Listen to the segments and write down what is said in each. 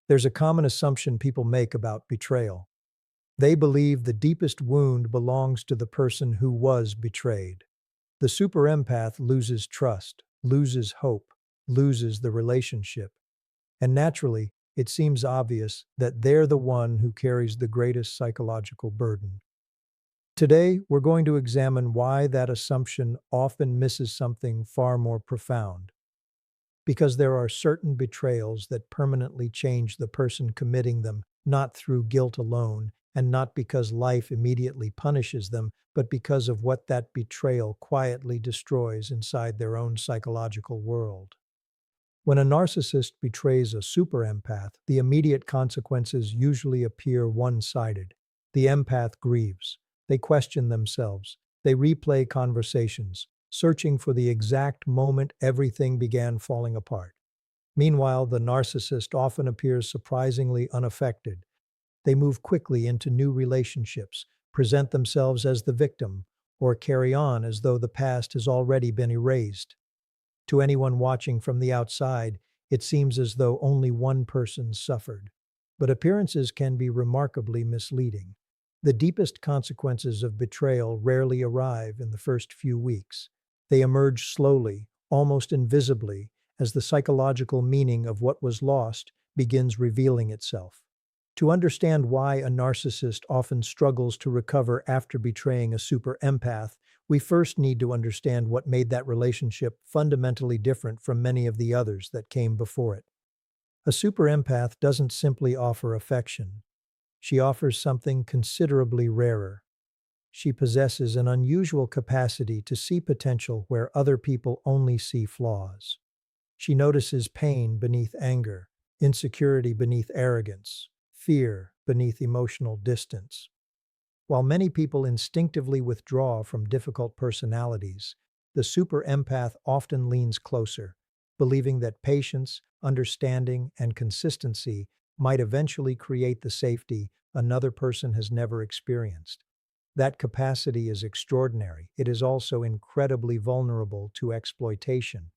There's a common assumption people make about betrayal. They believe the deepest wound belongs to the person who was betrayed. The super empath loses trust, loses hope, loses the relationship. And naturally, it seems obvious that they're the one who carries the greatest psychological burden. Today, we're going to examine why that assumption often misses something far more profound. Because there are certain betrayals that permanently change the person committing them, not through guilt alone, and not because life immediately punishes them, but because of what that betrayal quietly destroys inside their own psychological world. When a narcissist betrays a super empath, the immediate consequences usually appear one sided. The empath grieves. They question themselves. They replay conversations, searching for the exact moment everything began falling apart. Meanwhile, the narcissist often appears surprisingly unaffected. They move quickly into new relationships, present themselves as the victim, or carry on as though the past has already been erased. To anyone watching from the outside, it seems as though only one person suffered. But appearances can be remarkably misleading. The deepest consequences of betrayal rarely arrive in the first few weeks. They emerge slowly, almost invisibly, as the psychological meaning of what was lost begins revealing itself. To understand why a narcissist often struggles to recover after betraying a super empath, we first need to understand what made that relationship fundamentally different from many of the others that came before it. A super empath doesn't simply offer affection. She offers something considerably rarer. She possesses an unusual capacity to see potential where other people only see flaws. She notices pain beneath anger, insecurity beneath arrogance, fear beneath emotional distance. While many people instinctively withdraw from difficult personalities, the super empath often leans closer, believing that patience, understanding, and consistency might eventually create the safety another person has never experienced. That capacity is extraordinary. It is also incredibly vulnerable to exploitation,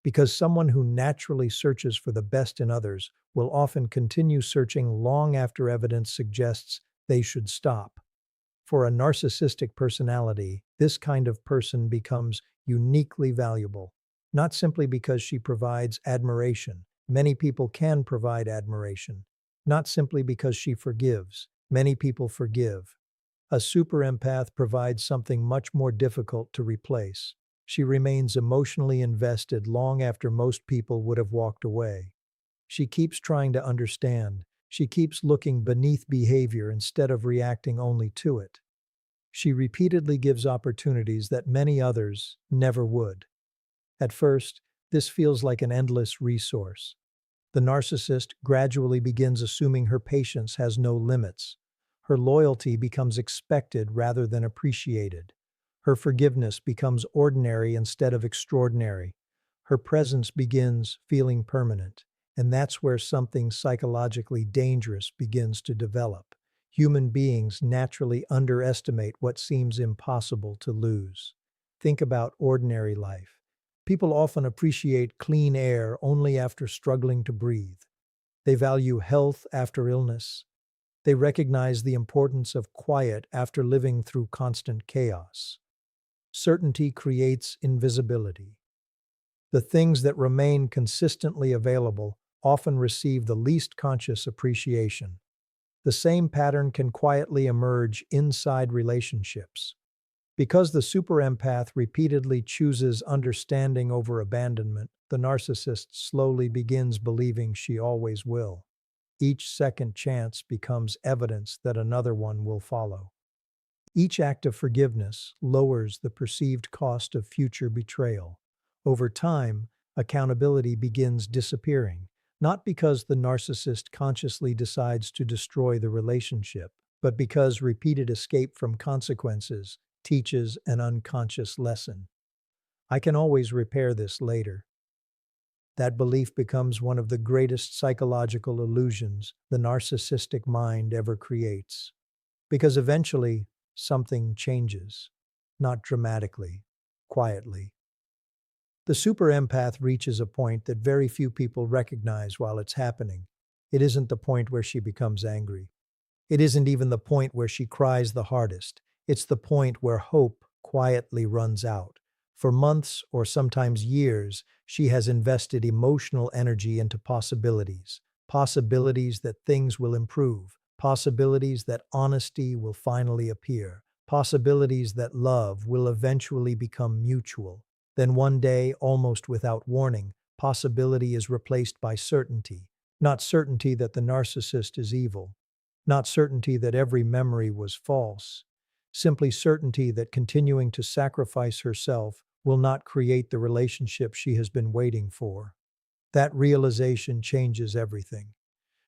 because someone who naturally searches for the best in others will often continue searching long after evidence suggests they should stop. For a narcissistic personality, this kind of person becomes uniquely valuable, not simply because she provides admiration. Many people can provide admiration. Not simply because she forgives. Many people forgive. A super empath provides something much more difficult to replace. She remains emotionally invested long after most people would have walked away. She keeps trying to understand. She keeps looking beneath behavior instead of reacting only to it. She repeatedly gives opportunities that many others never would. At first, this feels like an endless resource. The narcissist gradually begins assuming her patience has no limits. Her loyalty becomes expected rather than appreciated. Her forgiveness becomes ordinary instead of extraordinary. Her presence begins feeling permanent, and that's where something psychologically dangerous begins to develop. Human beings naturally underestimate what seems impossible to lose. Think about ordinary life. People often appreciate clean air only after struggling to breathe. They value health after illness. They recognize the importance of quiet after living through constant chaos. Certainty creates invisibility. The things that remain consistently available often receive the least conscious appreciation. The same pattern can quietly emerge inside relationships. Because the super empath repeatedly chooses understanding over abandonment, the narcissist slowly begins believing she always will. Each second chance becomes evidence that another one will follow. Each act of forgiveness lowers the perceived cost of future betrayal. Over time, accountability begins disappearing, not because the narcissist consciously decides to destroy the relationship, but because repeated escape from consequences teaches an unconscious lesson. I can always repair this later. That belief becomes one of the greatest psychological illusions the narcissistic mind ever creates. Because eventually, something changes. Not dramatically, quietly. The super empath reaches a point that very few people recognize while it's happening. It isn't the point where she becomes angry. It isn't even the point where she cries the hardest. It's the point where hope quietly runs out. For months or sometimes years, she has invested emotional energy into possibilities. Possibilities that things will improve. Possibilities that honesty will finally appear. Possibilities that love will eventually become mutual. Then one day, almost without warning, possibility is replaced by certainty. Not certainty that the narcissist is evil, not certainty that every memory was false, simply certainty that continuing to sacrifice herself will not create the relationship she has been waiting for. That realization changes everything.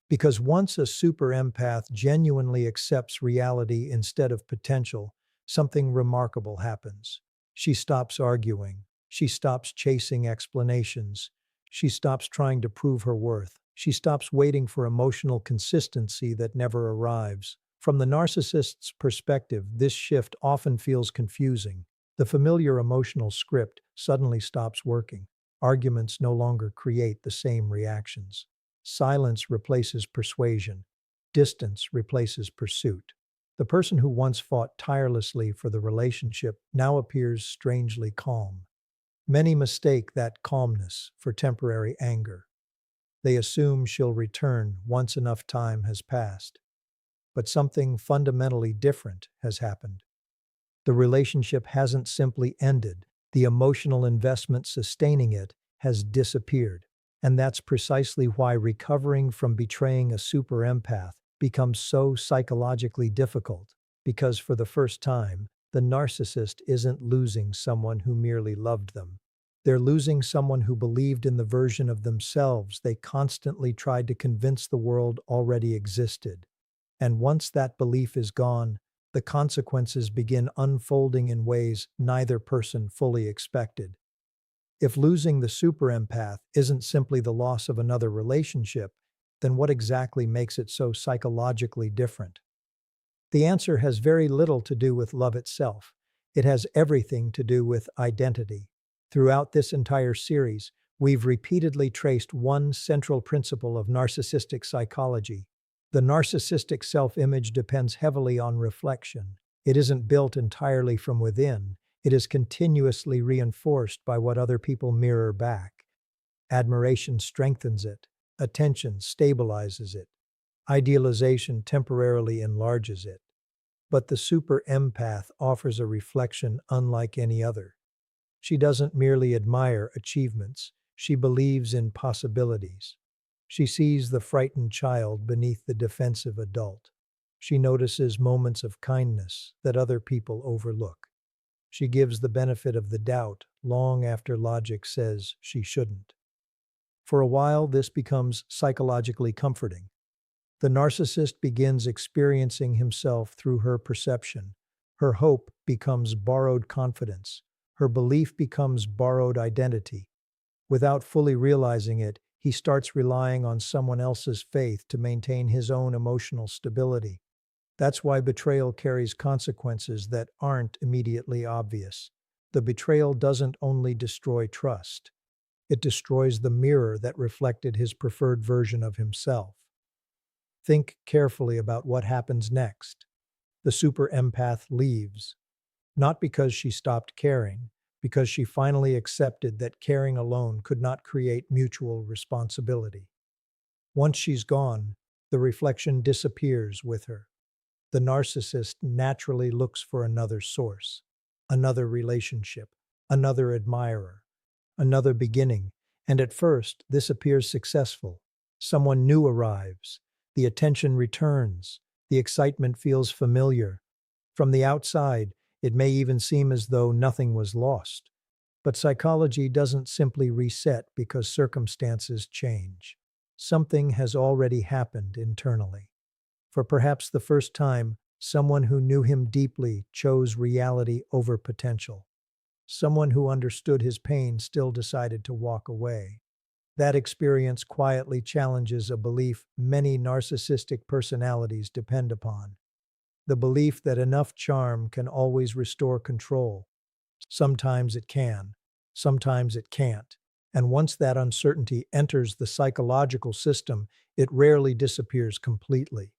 Because once a super empath genuinely accepts reality instead of potential, something remarkable happens. She stops arguing. She stops chasing explanations. She stops trying to prove her worth. She stops waiting for emotional consistency that never arrives. From the narcissist's perspective, this shift often feels confusing. The familiar emotional script suddenly stops working. Arguments no longer create the same reactions. Silence replaces persuasion. Distance replaces pursuit. The person who once fought tirelessly for the relationship now appears strangely calm. Many mistake that calmness for temporary anger. They assume she'll return once enough time has passed. But something fundamentally different has happened. The relationship hasn't simply ended, the emotional investment sustaining it has disappeared. And that's precisely why recovering from betraying a super empath becomes so psychologically difficult, because for the first time, the narcissist isn't losing someone who merely loved them. They're losing someone who believed in the version of themselves they constantly tried to convince the world already existed. And once that belief is gone, the consequences begin unfolding in ways neither person fully expected. If losing the super empath isn't simply the loss of another relationship, then what exactly makes it so psychologically different? The answer has very little to do with love itself. It has everything to do with identity. Throughout this entire series, we've repeatedly traced one central principle of narcissistic psychology. The narcissistic self-image depends heavily on reflection. It isn't built entirely from within. It is continuously reinforced by what other people mirror back. Admiration strengthens it. Attention stabilizes it. Idealization temporarily enlarges it. But the super empath offers a reflection unlike any other. She doesn't merely admire achievements, she believes in possibilities. She sees the frightened child beneath the defensive adult. She notices moments of kindness that other people overlook. She gives the benefit of the doubt long after logic says she shouldn't. For a while, this becomes psychologically comforting. The narcissist begins experiencing himself through her perception. Her hope becomes borrowed confidence. Her belief becomes borrowed identity. Without fully realizing it, he starts relying on someone else's faith to maintain his own emotional stability. That's why betrayal carries consequences that aren't immediately obvious. The betrayal doesn't only destroy trust, it destroys the mirror that reflected his preferred version of himself. Think carefully about what happens next. The super empath leaves, not because she stopped caring, because she finally accepted that caring alone could not create mutual responsibility. Once she's gone, the reflection disappears with her. The narcissist naturally looks for another source, another relationship, another admirer, another beginning, and at first, this appears successful. Someone new arrives, the attention returns, the excitement feels familiar. From the outside, it may even seem as though nothing was lost. But psychology doesn't simply reset because circumstances change. Something has already happened internally. For perhaps the first time, someone who knew him deeply chose reality over potential. Someone who understood his pain still decided to walk away. That experience quietly challenges a belief many narcissistic personalities depend upon. The belief that enough charm can always restore control. Sometimes it can, sometimes it can't. And once that uncertainty enters the psychological system, It rarely disappears completely.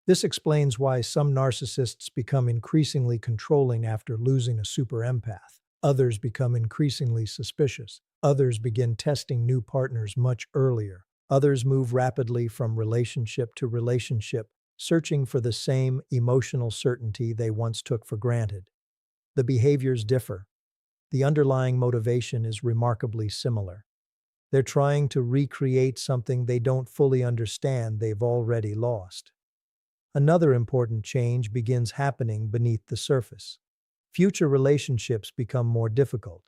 This explains why some narcissists become increasingly controlling after losing a super empath. Others become increasingly suspicious. Others begin testing new partners much earlier. Others move rapidly from relationship to relationship, searching for the same emotional certainty they once took for granted. The behaviors differ. The underlying motivation is remarkably similar. They're trying to recreate something they don't fully understand they've already lost. Another important change begins happening beneath the surface. Future relationships become more difficult,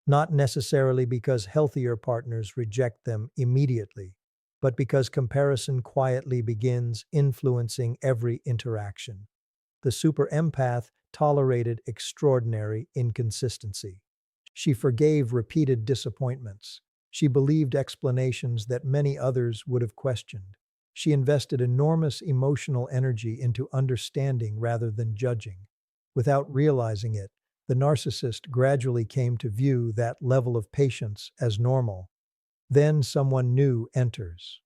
not necessarily because healthier partners reject them immediately, but because comparison quietly begins influencing every interaction. The super empath tolerated extraordinary inconsistency. She forgave repeated disappointments. She believed explanations that many others would have questioned. She invested enormous emotional energy into understanding rather than judging. Without realizing it, the narcissist gradually came to view that level of patience as normal. Then someone new enters.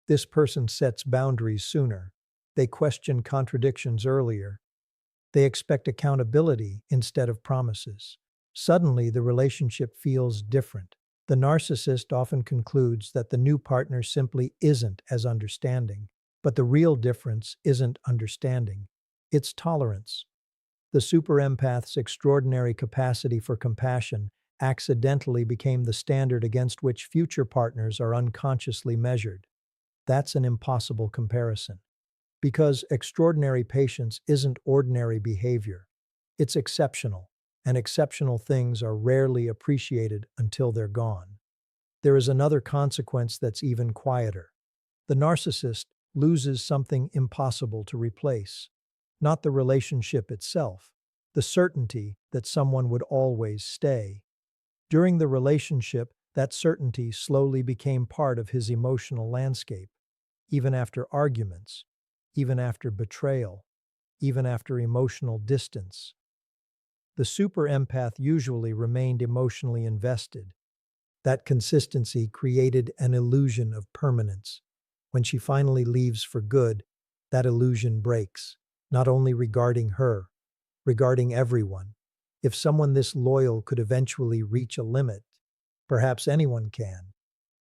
This person sets boundaries sooner. They question contradictions earlier. They expect accountability instead of promises. Suddenly, the relationship feels different. The narcissist often concludes that the new partner simply isn't as understanding. But the real difference isn't understanding, it's tolerance. The super empath's extraordinary capacity for compassion accidentally became the standard against which future partners are unconsciously measured. That's an impossible comparison. Because extraordinary patience isn't ordinary behavior. It's exceptional, and exceptional things are rarely appreciated until they're gone. There is another consequence that's even quieter. The narcissist loses something impossible to replace. Not the relationship itself, the certainty that someone would always stay. During the relationship, that certainty slowly became part of his emotional landscape, even after arguments, even after betrayal, even after emotional distance. The super empath usually remained emotionally invested. That consistency created an illusion of permanence. When she finally leaves for good, that illusion breaks, not only regarding her, regarding everyone. If someone this loyal could eventually reach a limit, perhaps anyone can.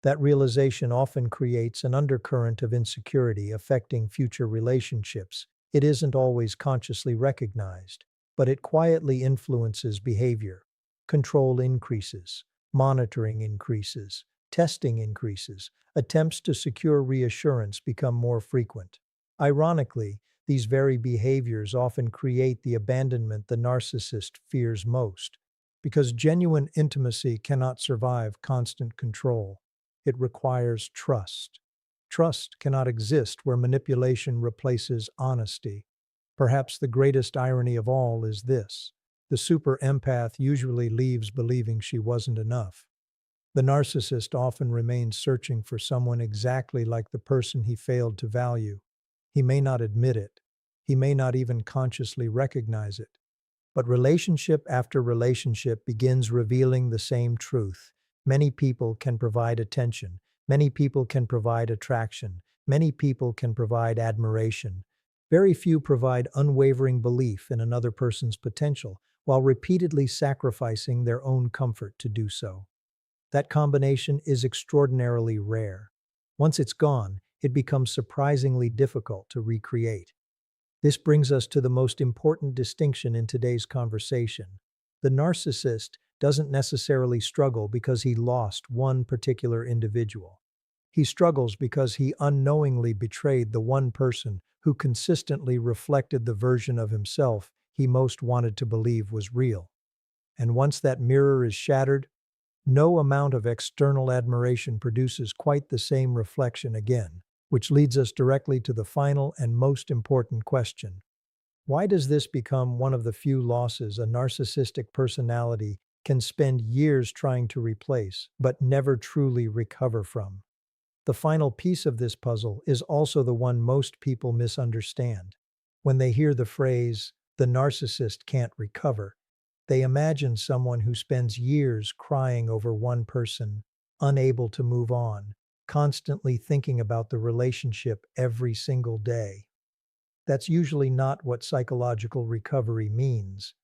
That realization often creates an undercurrent of insecurity affecting future relationships. It isn't always consciously recognized, but it quietly influences behavior. Control increases, monitoring increases, testing increases, attempts to secure reassurance become more frequent. Ironically, these very behaviors often create the abandonment the narcissist fears most, because genuine intimacy cannot survive constant control. It requires trust. Trust cannot exist where manipulation replaces honesty. Perhaps the greatest irony of all is this: the super empath usually leaves believing she wasn't enough. The narcissist often remains searching for someone exactly like the person he failed to value. He may not admit it. He may not even consciously recognize it. But relationship after relationship begins revealing the same truth. Many people can provide attention. Many people can provide attraction. Many people can provide admiration. Very few provide unwavering belief in another person's potential, while repeatedly sacrificing their own comfort to do so. That combination is extraordinarily rare. Once it's gone, it becomes surprisingly difficult to recreate. This brings us to the most important distinction in today's conversation. The narcissist doesn't necessarily struggle because he lost one particular individual. He struggles because he unknowingly betrayed the one person who consistently reflected the version of himself he most wanted to believe was real. And once that mirror is shattered, no amount of external admiration produces quite the same reflection again, which leads us directly to the final and most important question. Why does this become one of the few losses a narcissistic personality can spend years trying to replace, but never truly recover from? The final piece of this puzzle is also the one most people misunderstand. When they hear the phrase, "the narcissist can't recover," they imagine someone who spends years crying over one person, unable to move on. constantly thinking about the relationship every single day. That's usually not what psychological recovery means.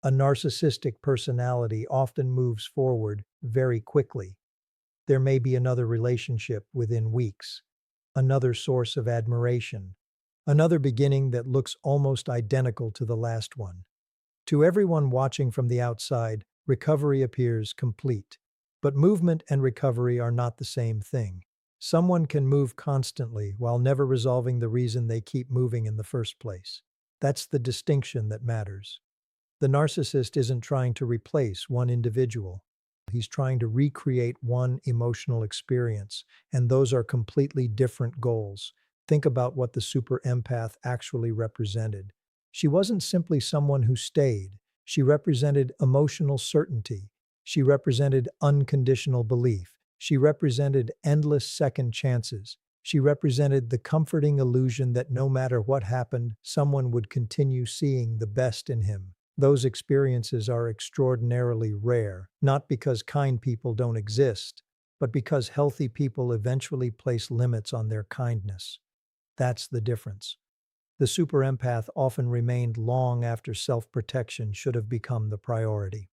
A narcissistic personality often moves forward very quickly. There may be another relationship within weeks, another source of admiration, another beginning that looks almost identical to the last one. To everyone watching from the outside, recovery appears complete. But movement and recovery are not the same thing. Someone can move constantly while never resolving the reason they keep moving in the first place. That's the distinction that matters. The narcissist isn't trying to replace one individual. He's trying to recreate one emotional experience, and those are completely different goals. Think about what the super empath actually represented. She wasn't simply someone who stayed. She represented emotional certainty. She represented unconditional belief. She represented endless second chances. She represented the comforting illusion that no matter what happened, someone would continue seeing the best in him. Those experiences are extraordinarily rare, not because kind people don't exist, but because healthy people eventually place limits on their kindness. That's the difference. The super empath often remained long after self-protection should have become the priority.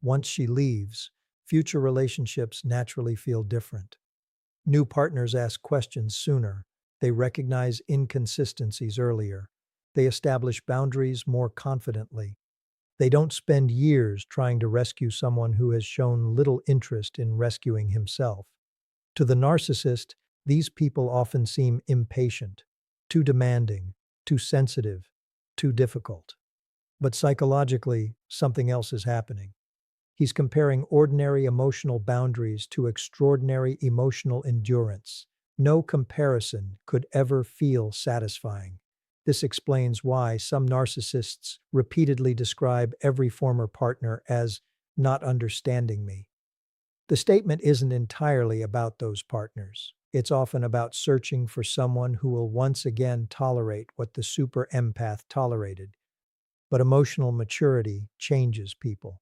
Once she leaves, future relationships naturally feel different. New partners ask questions sooner. They recognize inconsistencies earlier. They establish boundaries more confidently. They don't spend years trying to rescue someone who has shown little interest in rescuing himself. To the narcissist, these people often seem impatient, too demanding, too sensitive, too difficult. But psychologically, something else is happening. He's comparing ordinary emotional boundaries to extraordinary emotional endurance. No comparison could ever feel satisfying. This explains why some narcissists repeatedly describe every former partner as not understanding me. The statement isn't entirely about those partners. It's often about searching for someone who will once again tolerate what the super empath tolerated. But emotional maturity changes people.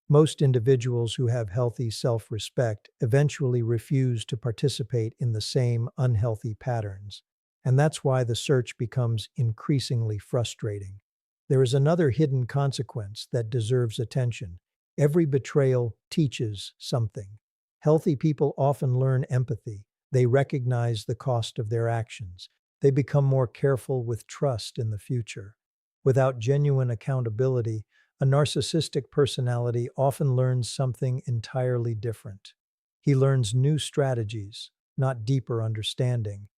Most individuals who have healthy self-respect eventually refuse to participate in the same unhealthy patterns. And that's why the search becomes increasingly frustrating. There is another hidden consequence that deserves attention. Every betrayal teaches something. Healthy people often learn empathy. They recognize the cost of their actions. They become more careful with trust in the future. Without genuine accountability, a narcissistic personality often learns something entirely different. He learns new strategies, not deeper understanding.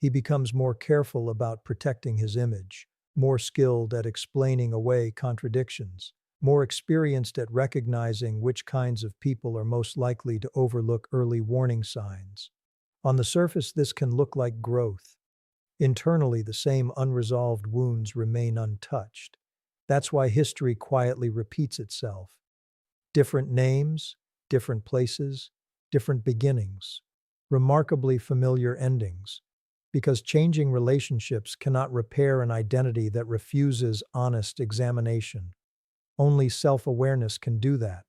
He becomes more careful about protecting his image, more skilled at explaining away contradictions, more experienced at recognizing which kinds of people are most likely to overlook early warning signs. On the surface, this can look like growth. Internally, the same unresolved wounds remain untouched. That's why history quietly repeats itself. Different names, different places, different beginnings, remarkably familiar endings. Because changing relationships cannot repair an identity that refuses honest examination. Only self-awareness can do that.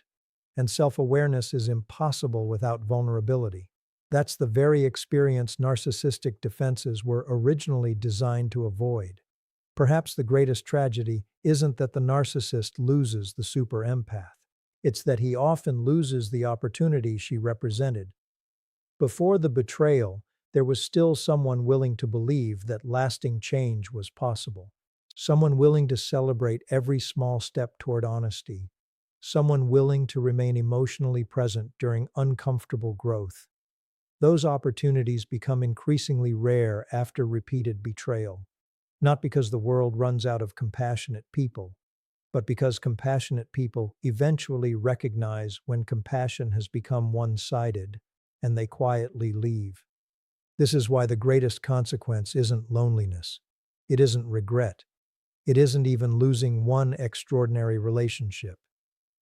And self-awareness is impossible without vulnerability. That's the very experience narcissistic defenses were originally designed to avoid. Perhaps the greatest tragedy isn't that the narcissist loses the super empath. It's that he often loses the opportunity she represented. Before the betrayal, there was still someone willing to believe that lasting change was possible. Someone willing to celebrate every small step toward honesty. Someone willing to remain emotionally present during uncomfortable growth. Those opportunities become increasingly rare after repeated betrayal. Not because the world runs out of compassionate people, but because compassionate people eventually recognize when compassion has become one-sided, and they quietly leave. This is why the greatest consequence isn't loneliness. It isn't regret. It isn't even losing one extraordinary relationship.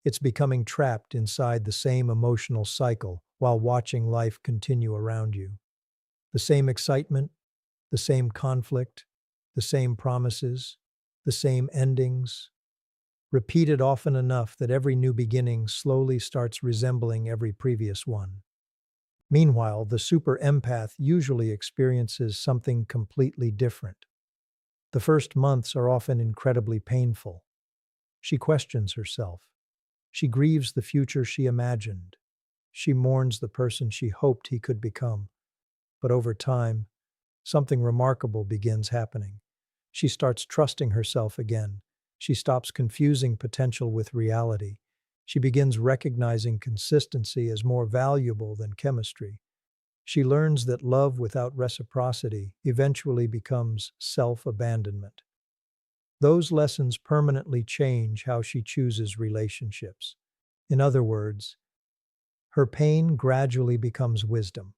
It's becoming trapped inside the same emotional cycle while watching life continue around you. The same excitement, the same conflict, the same promises, the same endings, repeated often enough that every new beginning slowly starts resembling every previous one. Meanwhile, the super empath usually experiences something completely different. The first months are often incredibly painful. She questions herself. She grieves the future she imagined. She mourns the person she hoped he could become. But over time, something remarkable begins happening. She starts trusting herself again. She stops confusing potential with reality. She begins recognizing consistency as more valuable than chemistry. She learns that love without reciprocity eventually becomes self-abandonment. Those lessons permanently change how she chooses relationships. In other words, her pain gradually becomes wisdom.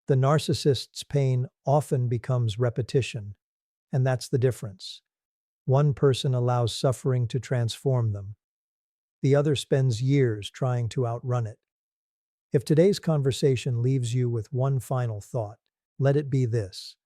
The narcissist's pain often becomes repetition, and that's the difference. One person allows suffering to transform them. The other spends years trying to outrun it. If today's conversation leaves you with one final thought, let it be this.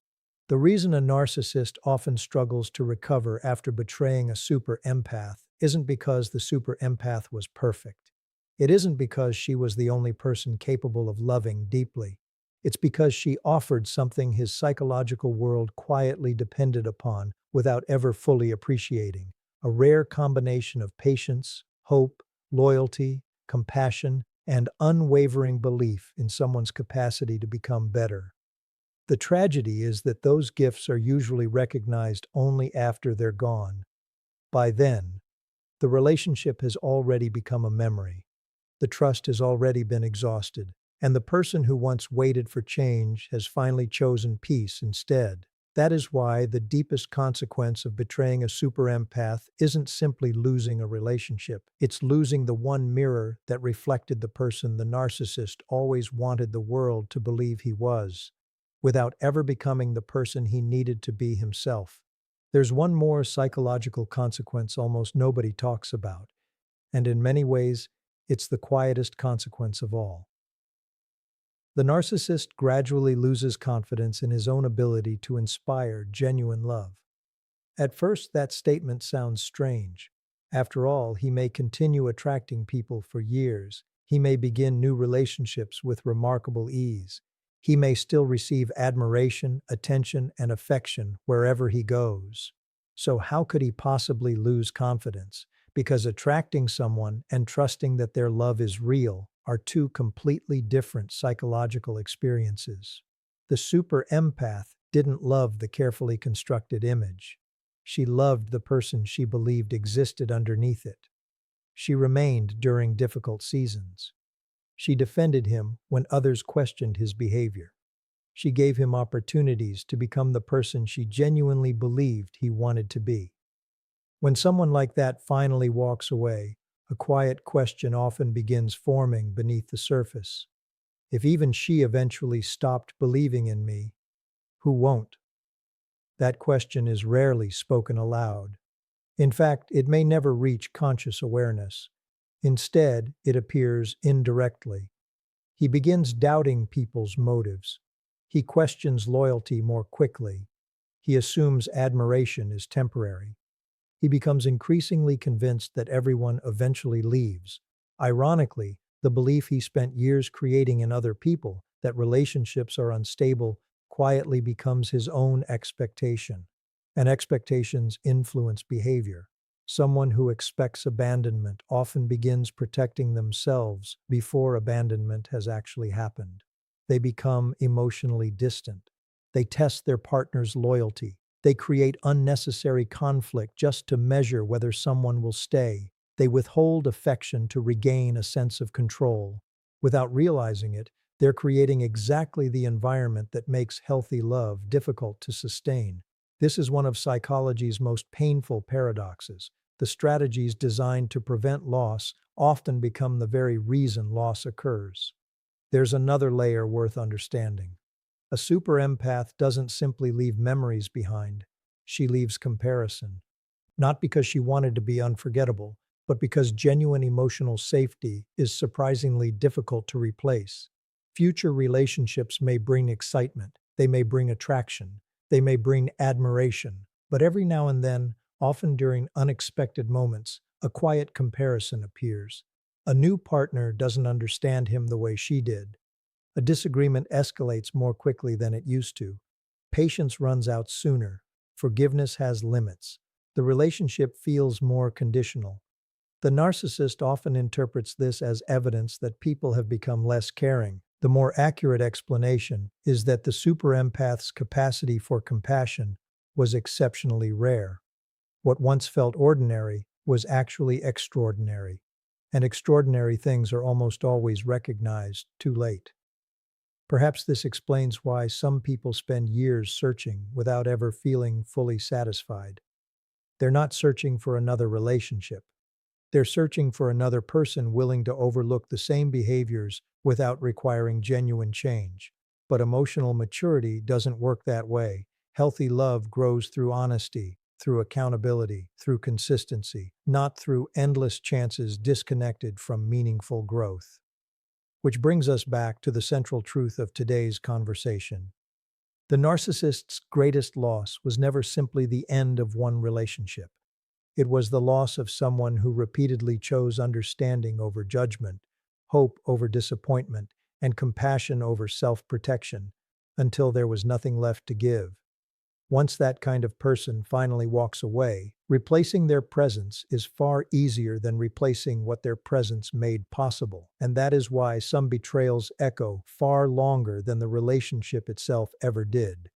The reason a narcissist often struggles to recover after betraying a super empath isn't because the super empath was perfect. It isn't because she was the only person capable of loving deeply. It's because she offered something his psychological world quietly depended upon without ever fully appreciating: a rare combination of patience, hope, loyalty, compassion, and unwavering belief in someone's capacity to become better. The tragedy is that those gifts are usually recognized only after they're gone. By then, the relationship has already become a memory. The trust has already been exhausted, and the person who once waited for change has finally chosen peace instead. That is why the deepest consequence of betraying a super empath isn't simply losing a relationship. It's losing the one mirror that reflected the person the narcissist always wanted the world to believe he was, without ever becoming the person he needed to be himself. There's one more psychological consequence almost nobody talks about, and in many ways, it's the quietest consequence of all. The narcissist gradually loses confidence in his own ability to inspire genuine love. At first, that statement sounds strange. After all, he may continue attracting people for years. He may begin new relationships with remarkable ease. He may still receive admiration, attention, and affection wherever he goes. So how could he possibly lose confidence? Because attracting someone and trusting that their love is real are two completely different psychological experiences. The super empath didn't love the carefully constructed image. She loved the person she believed existed underneath it. She remained during difficult seasons. She defended him when others questioned his behavior. She gave him opportunities to become the person she genuinely believed he wanted to be. When someone like that finally walks away, a quiet question often begins forming beneath the surface. If even she eventually stopped believing in me, who won't? That question is rarely spoken aloud. In fact, it may never reach conscious awareness. Instead, it appears indirectly. He begins doubting people's motives. He questions loyalty more quickly. He assumes admiration is temporary. He becomes increasingly convinced that everyone eventually leaves. Ironically, the belief he spent years creating in other people, that relationships are unstable, quietly becomes his own expectation. And expectations influence behavior. Someone who expects abandonment often begins protecting themselves before abandonment has actually happened. They become emotionally distant. They test their partner's loyalty. They create unnecessary conflict just to measure whether someone will stay. They withhold affection to regain a sense of control. Without realizing it, they're creating exactly the environment that makes healthy love difficult to sustain. This is one of psychology's most painful paradoxes. The strategies designed to prevent loss often become the very reason loss occurs. There's another layer worth understanding. A super empath doesn't simply leave memories behind. She leaves comparison. Not because she wanted to be unforgettable, but because genuine emotional safety is surprisingly difficult to replace. Future relationships may bring excitement, they may bring attraction, they may bring admiration, but every now and then, often during unexpected moments, a quiet comparison appears. A new partner doesn't understand him the way she did. A disagreement escalates more quickly than it used to. Patience runs out sooner. Forgiveness has limits. The relationship feels more conditional. The narcissist often interprets this as evidence that people have become less caring. The more accurate explanation is that the super empath's capacity for compassion was exceptionally rare. What once felt ordinary was actually extraordinary, and extraordinary things are almost always recognized too late. Perhaps this explains why some people spend years searching without ever feeling fully satisfied. They're not searching for another relationship. They're searching for another person willing to overlook the same behaviors without requiring genuine change. But emotional maturity doesn't work that way. Healthy love grows through honesty, through accountability, through consistency, not through endless chances disconnected from meaningful growth. Which brings us back to the central truth of today's conversation. The narcissist's greatest loss was never simply the end of one relationship. It was the loss of someone who repeatedly chose understanding over judgment, hope over disappointment, and compassion over self-protection, until there was nothing left to give. Once that kind of person finally walks away, replacing their presence is far easier than replacing what their presence made possible. And that is why some betrayals echo far longer than the relationship itself ever did.